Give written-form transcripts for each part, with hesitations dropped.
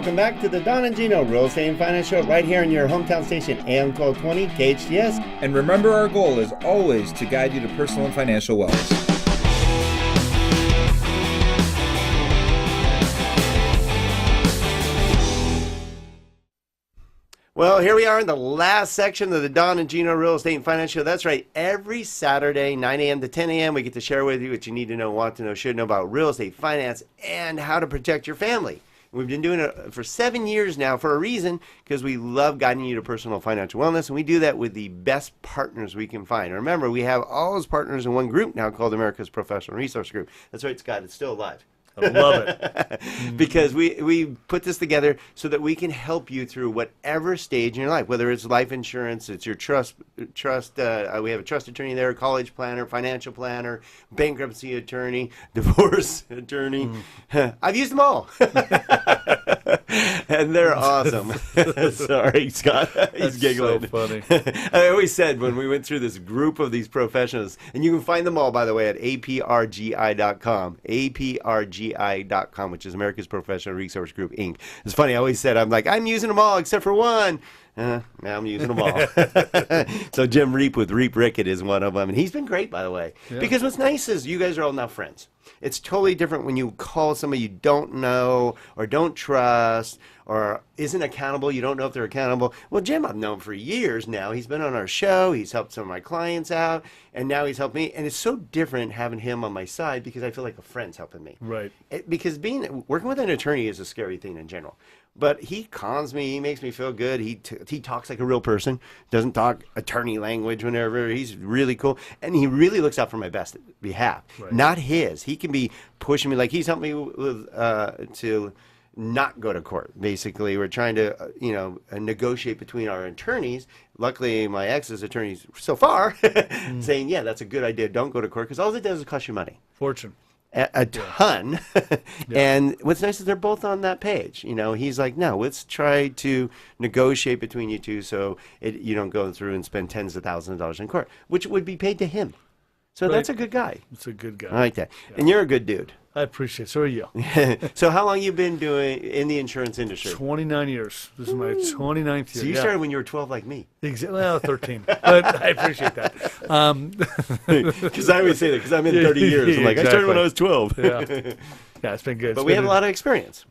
welcome back to the Don and Gino Real Estate and Finance Show right here in your hometown station, AM 1220 KHTS. And remember, our goal is always to guide you to personal and financial wellness. Well, here we are in the last section of the Don and Gino Real Estate and Finance Show. That's right. Every Saturday, 9 a.m. to 10 a.m., we get to share with you what you need to know, want to know, should know about real estate, finance, and how to protect your family. We've been doing it for 7 years now for a reason, because we love guiding you to personal financial wellness, and we do that with the best partners we can find. And remember, we have all those partners in one group now called America's Professional Resource Group. That's right, Scott. It's still alive. I love it. Because we put this together so that we can help you through whatever stage in your life, whether it's life insurance, it's your trust. We have a trust attorney there, college planner, financial planner, bankruptcy attorney, divorce attorney. I've used them all. And they're awesome. Sorry, Scott. He's giggling. So funny. I always said when we went through this group of these professionals, and you can find them all, by the way, at aprgi.com. aprgi.com, which is America's Professional Resource Group, Inc. It's funny. I always said, I'm using them all except for one. Now I'm using them all. So Jim Reap with Reap Rickett is one of them. And he's been great, by the way. Yeah. Because what's nice is you guys are all now friends. It's totally different when you call somebody you don't know or don't trust or isn't accountable. You don't know if they're accountable. Well, Jim, I've known for years now. He's been on our show. He's helped some of my clients out. And now he's helped me. And it's so different having him on my side because I feel like a friend's helping me. Right. Because working with an attorney is a scary thing in general. But he calms me. He makes me feel good. He talks like a real person. Doesn't talk attorney language whenever. He's really cool. And he really looks out for my best behalf. Right. Not his. He can be pushing me. Like he's helped me with to not go to court. Basically, we're trying to negotiate between our attorneys. Luckily, my ex's attorneys so far saying, yeah, that's a good idea. Don't go to court because all it does is cost you money. Fortune. A ton. And what's nice is they're both on that page. He's like, no, let's try to negotiate between you two so you don't go through and spend tens of thousands of dollars in court, which would be paid to him. So that's a good guy. It's a good guy. I like that. Yeah. And you're a good dude. I appreciate it. So are you. So how long you been doing in the insurance industry? 29 years. This is my 29th year. So you started when you were 12 like me. Exactly. Well, 13. But I appreciate that. Because I always say that because I'm in 30 years. I'm like, I started when I was 12. Yeah, it's been good. But we have a lot of experience.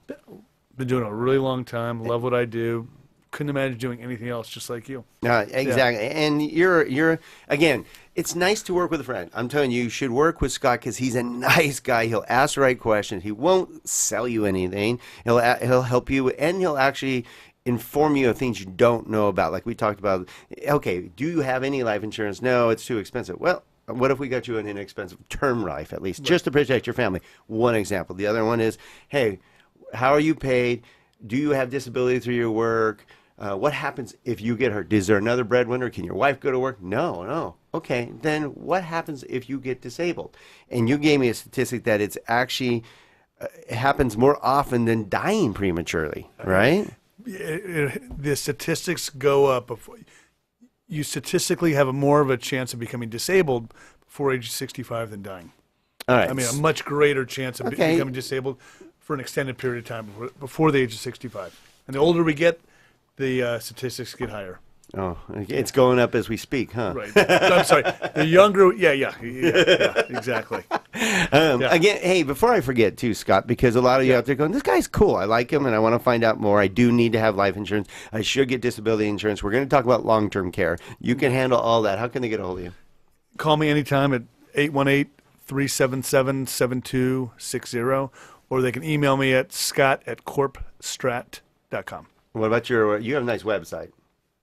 Been doing it a really long time. Love what I do. Couldn't imagine doing anything else just like you. Exactly. Yeah. And you're again, it's nice to work with a friend. I'm telling you, you should work with Scott because he's a nice guy. He'll ask the right questions. He won't sell you anything. He'll help you, and he'll actually inform you of things you don't know about. Like we talked about, okay, do you have any life insurance? No, it's too expensive. Well, what if we got you an inexpensive term life, at least, just to protect your family? One example. The other one is, hey, how are you paid? Do you have disability through your work? What happens if you get hurt? Is there another breadwinner? Can your wife go to work? No. Okay, then what happens if you get disabled? And you gave me a statistic that it's actually happens more often than dying prematurely, right? The statistics go up. You statistically have more of a chance of becoming disabled before age 65 than dying. All right. I mean, a much greater chance of becoming disabled for an extended period of time before the age of 65. And the older we get, the statistics get higher. Oh, it's going up as we speak, huh? Right. I'm sorry. The younger, yeah, exactly. Again, hey, before I forget too, Scott, because a lot of you out there going, this guy's cool. I like him and I want to find out more. I do need to have life insurance. I should get disability insurance. We're going to talk about long-term care. You can handle all that. How can they get a hold of you? Call me anytime at 818-377-7260, or they can email me at scott@corpstrat.com. What about you have a nice website.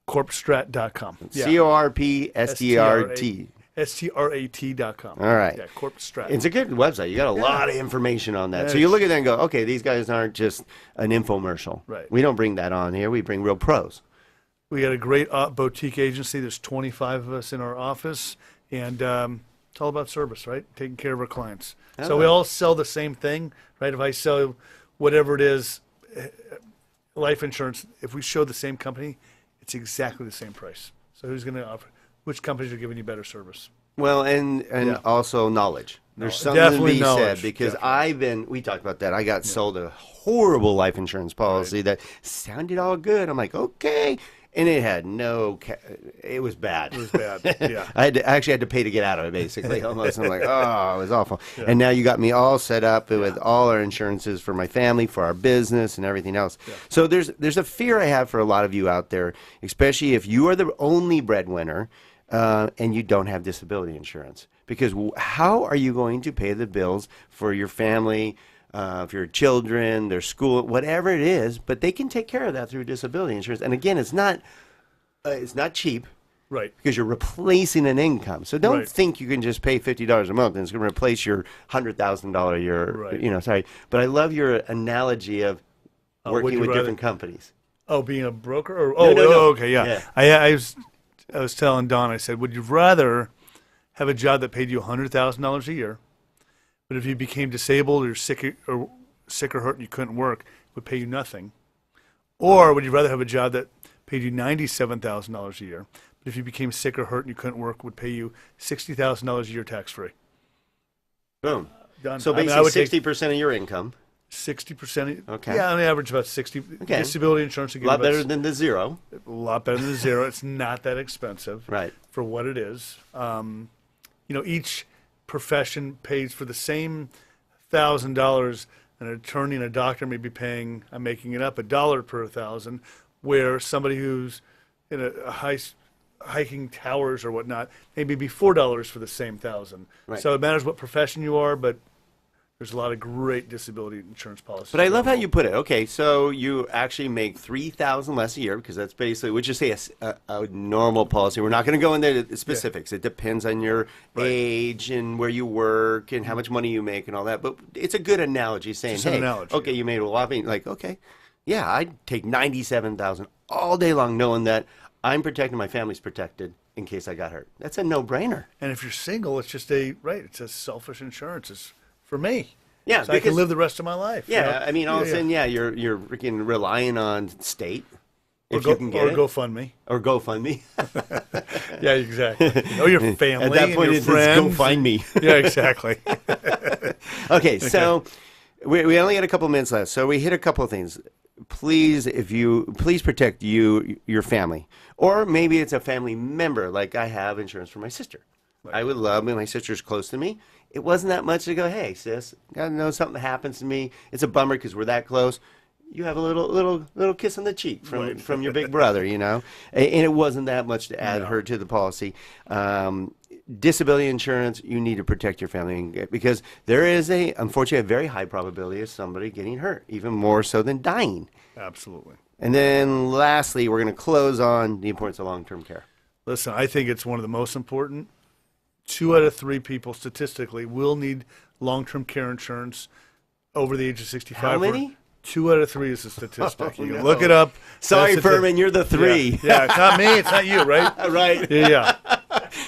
Corpstrat.com. CORPSTRT. STRAT.com. All right. Yeah, Corpstrat. It's a good website. You got a lot of information on that. So you look at that and go, okay, these guys aren't just an infomercial. Right. We don't bring that on here. We bring real pros. We got a great boutique agency. There's 25 of us in our office, and it's all about service, right? Taking care of our clients. So we all sell the same thing, right? If I sell whatever it is, life insurance, if we show the same company, it's exactly the same price. So who's going to offer? Which companies are giving you better service? Well, and also knowledge. There's something to definitely be knowledge, said because definitely. we talked about that. I got sold a horrible life insurance policy that sounded all good. I'm like, okay. And it had it was bad. It was bad, yeah. I actually had to pay to get out of it, basically, almost. I'm like, oh, it was awful. Yeah. And now you got me all set up with all our insurances for my family, for our business, and everything else. Yeah. So there's a fear I have for a lot of you out there, especially if you are the only breadwinner and you don't have disability insurance. Because how are you going to pay the bills for your family, for your children, their school, whatever it is? But they can take care of that through disability insurance. And again, it's not cheap, right? Because you're replacing an income. So don't think you can just pay $50 a month and it's going to replace your $100,000 a year. Right. You know, sorry, but I love your analogy of working with different companies. Oh, being a broker, or no. Okay, yeah. I was telling Don, I said, would you rather have a job that paid you $100,000 a year, but if you became disabled or sick or hurt and you couldn't work, it would pay you nothing? Or would you rather have a job that paid you $97,000 a year, but if you became sick or hurt and you couldn't work, would pay you $60,000 a year tax-free? Boom. Done. So basically 60% of your income. 60%. Okay. Yeah, on average about 60. Okay. Disability insurance. A lot better than the zero. A lot better than the zero. It's not that expensive. Right. For what it is. Each profession pays for the same $1,000. An attorney and a doctor may be paying, I'm making it up, $1 per 1,000, where somebody who's in a hiking towers or whatnot, maybe be $4 for the same 1,000. Right. So it matters what profession you are, but there's a lot of great disability insurance policies. But I love how you put it. Okay, so you actually make $3,000 less a year because that's basically, we just say a normal policy. We're not going to go into the specifics. Yeah. It depends on your age and where you work and how much money you make and all that. But it's a good analogy saying, hey, okay, you made a whopping, like, okay, yeah, I'd take $97,000 all day long knowing that I'm protected, my family's protected in case I got hurt. That's a no-brainer. And if you're single, it's just it's a selfish insurance. It's for me. Yeah, so I can live the rest of my life. Yeah, I mean, all of a sudden, you're freaking relying on state if you can get it. Or GoFundMe. Or GoFundMe. Yeah, exactly. Or your family. At that point, it's go find me. Yeah, exactly. Okay, so we only got a couple minutes left, so we hit a couple of things. Please protect your family, or maybe it's a family member. Like I have insurance for my sister. I would love when my sister's close to me. It wasn't that much to go, hey, sis, gotta know something happens to me. It's a bummer because we're that close. You have a little kiss on the cheek from your big brother, you know? And it wasn't that much to add her to the policy. Disability insurance, you need to protect your family because there is unfortunately, a very high probability of somebody getting hurt, even more so than dying. Absolutely. And then lastly, we're going to close on the importance of long-term care. Listen, I think it's one of the most important. 2 out of 3 people statistically will need long-term care insurance over the age of 65. How many? 2 out of 3 is a statistic. You can no. look it up. Sorry, Furman, you're the 3. Yeah, it's not me. It's not you, right? Right. Yeah.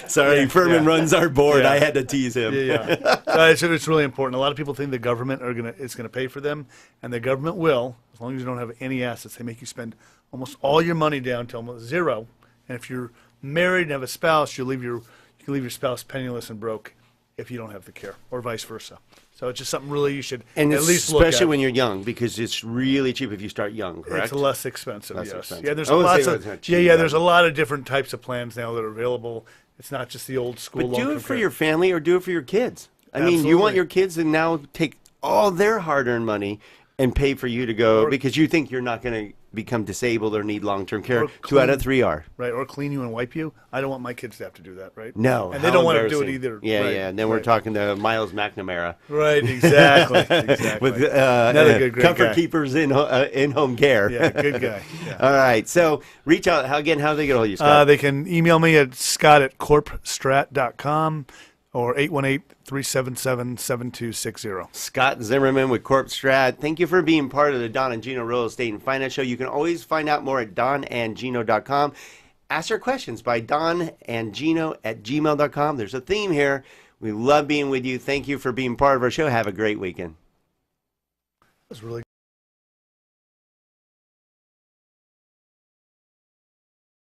Sorry, Furman runs our board. I had to tease him. Yeah. It's really important. A lot of people think the government is going to pay for them, and the government will, as long as you don't have any assets. They make you spend almost all your money down to almost zero. And if you're married and have a spouse, you can leave your spouse penniless and broke if you don't have the care, or vice versa. So it's just something really you should at least look at. Especially when you're young, because it's really cheap if you start young, correct? It's less expensive, yes. Expensive. Yeah, there's there's a lot of different types of plans now that are available. It's not just the old school. But do it for your family or do it for your kids. I mean, Absolutely. you want your kids to now take all their hard-earned money and pay for you to go because you think you're not going to become disabled or need long-term care. 2 out of 3 are. Right, or clean you and wipe you. I don't want my kids to have to do that, right? No. And they don't want to do it either. Yeah, right. yeah. And then we're talking to Miles McNamara. Right, exactly. With another great Comfort guy. Keepers in-home care. Yeah, good guy. Yeah. All right. So reach out. Again, how do they get a hold of you, Scott? They can email me at scott@corpstrat.com or 818-377-7260. Scott Zimmerman with Corp Strat. Thank you for being part of the Don and Gino Real Estate and Finance Show. You can always find out more at donandgino.com. Ask your questions by donandgino@gmail.com. There's a theme here. We love being with you. Thank you for being part of our show. Have a great weekend. That was really